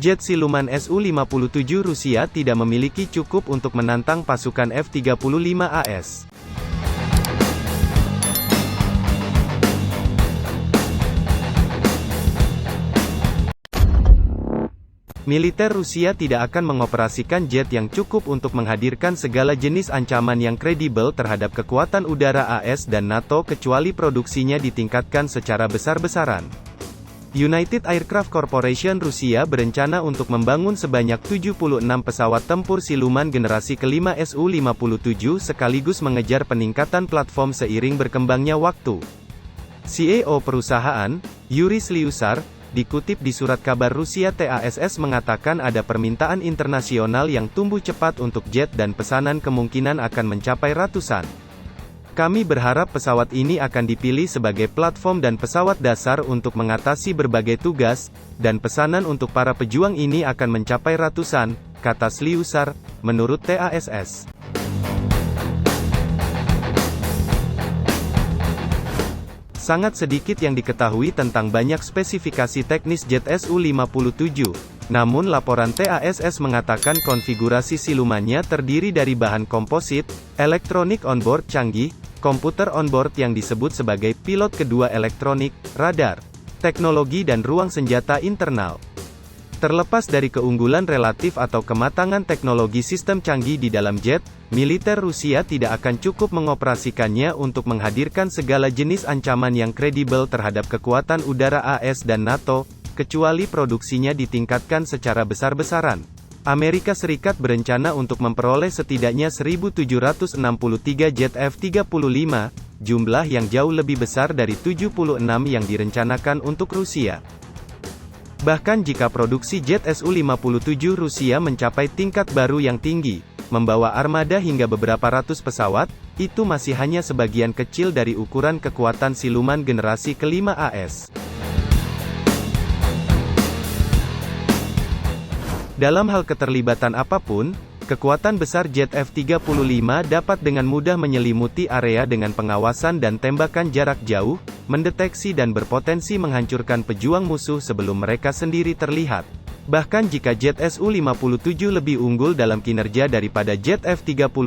Jet siluman Su-57 Rusia tidak memiliki cukup untuk menantang pasukan F-35 AS. Militer Rusia tidak akan mengoperasikan jet yang cukup untuk menghadirkan segala jenis ancaman yang kredibel terhadap kekuatan udara AS dan NATO kecuali produksinya ditingkatkan secara besar-besaran. United Aircraft Corporation Rusia berencana untuk membangun sebanyak 76 pesawat tempur siluman generasi kelima Su-57 sekaligus mengejar peningkatan platform seiring berkembangnya waktu. CEO perusahaan, Yuri Slyusar, dikutip di surat kabar Rusia TASS mengatakan ada permintaan internasional yang tumbuh cepat untuk jet dan pesanan kemungkinan akan mencapai ratusan. Kami berharap pesawat ini akan dipilih sebagai platform dan pesawat dasar untuk mengatasi berbagai tugas, dan pesanan untuk para pejuang ini akan mencapai ratusan, kata Slyusar, menurut TASS. Sangat sedikit yang diketahui tentang banyak spesifikasi teknis jet Su-57, namun laporan TASS mengatakan konfigurasi silumannya terdiri dari bahan komposit, elektronik onboard canggih, komputer onboard yang disebut sebagai pilot kedua elektronik, radar, teknologi dan ruang senjata internal. Terlepas dari keunggulan relatif atau kematangan teknologi sistem canggih di dalam jet, militer Rusia tidak akan cukup mengoperasikannya untuk menghadirkan segala jenis ancaman yang kredibel terhadap kekuatan udara AS dan NATO, kecuali produksinya ditingkatkan secara besar-besaran. Amerika Serikat berencana untuk memperoleh setidaknya 1.763 jet F-35, jumlah yang jauh lebih besar dari 76 yang direncanakan untuk Rusia. Bahkan jika produksi jet Su-57 Rusia mencapai tingkat baru yang tinggi, membawa armada hingga beberapa ratus pesawat, itu masih hanya sebagian kecil dari ukuran kekuatan siluman generasi kelima AS. Dalam hal keterlibatan apapun, kekuatan besar jet F-35 dapat dengan mudah menyelimuti area dengan pengawasan dan tembakan jarak jauh, mendeteksi dan berpotensi menghancurkan pejuang musuh sebelum mereka sendiri terlihat. Bahkan jika jet Su-57 lebih unggul dalam kinerja daripada jet F-35,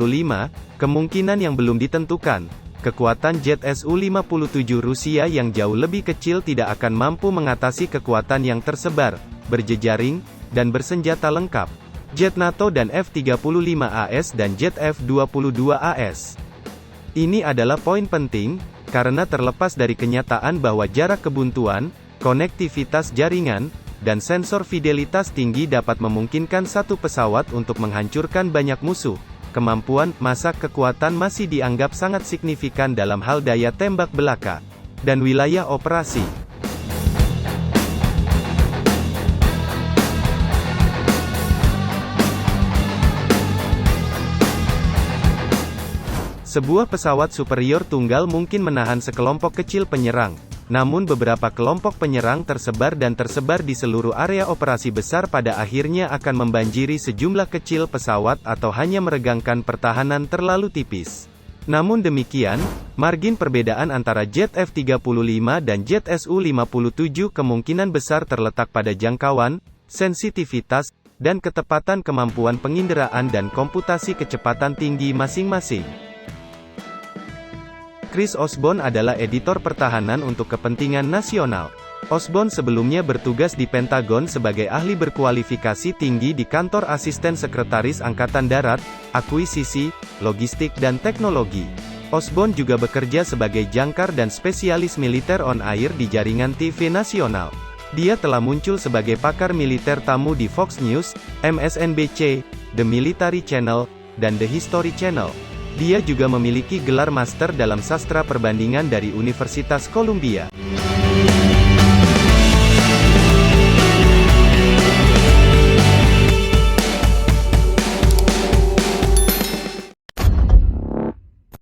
kemungkinan yang belum ditentukan. Kekuatan jet Su-57 Rusia yang jauh lebih kecil tidak akan mampu mengatasi kekuatan yang tersebar, berjejaring, dan bersenjata lengkap. Jet NATO dan F-35 AS dan jet F-22 AS. Ini adalah poin penting, karena terlepas dari kenyataan bahwa jarak kebuntuan, konektivitas jaringan, dan sensor fidelitas tinggi dapat memungkinkan satu pesawat untuk menghancurkan banyak musuh, kemampuan masak kekuatan masih dianggap sangat signifikan dalam hal daya tembak belaka, dan wilayah operasi. Sebuah pesawat superior tunggal mungkin menahan sekelompok kecil penyerang, namun beberapa kelompok penyerang tersebar di seluruh area operasi besar pada akhirnya akan membanjiri sejumlah kecil pesawat atau hanya meregangkan pertahanan terlalu tipis. Namun demikian, margin perbedaan antara jet F-35 dan jet Su-57 kemungkinan besar terletak pada jangkauan, sensitivitas, dan ketepatan kemampuan penginderaan dan komputasi kecepatan tinggi masing-masing. Chris Osborne adalah editor pertahanan untuk kepentingan nasional. Osborne sebelumnya bertugas di Pentagon sebagai ahli berkualifikasi tinggi di kantor asisten sekretaris Angkatan Darat, akuisisi, logistik dan teknologi. Osborne juga bekerja sebagai jangkar dan spesialis militer on air di jaringan TV nasional. Dia telah muncul sebagai pakar militer tamu di Fox News, MSNBC, The Military Channel, dan The History Channel. Dia juga memiliki gelar master dalam sastra perbandingan dari Universitas Columbia.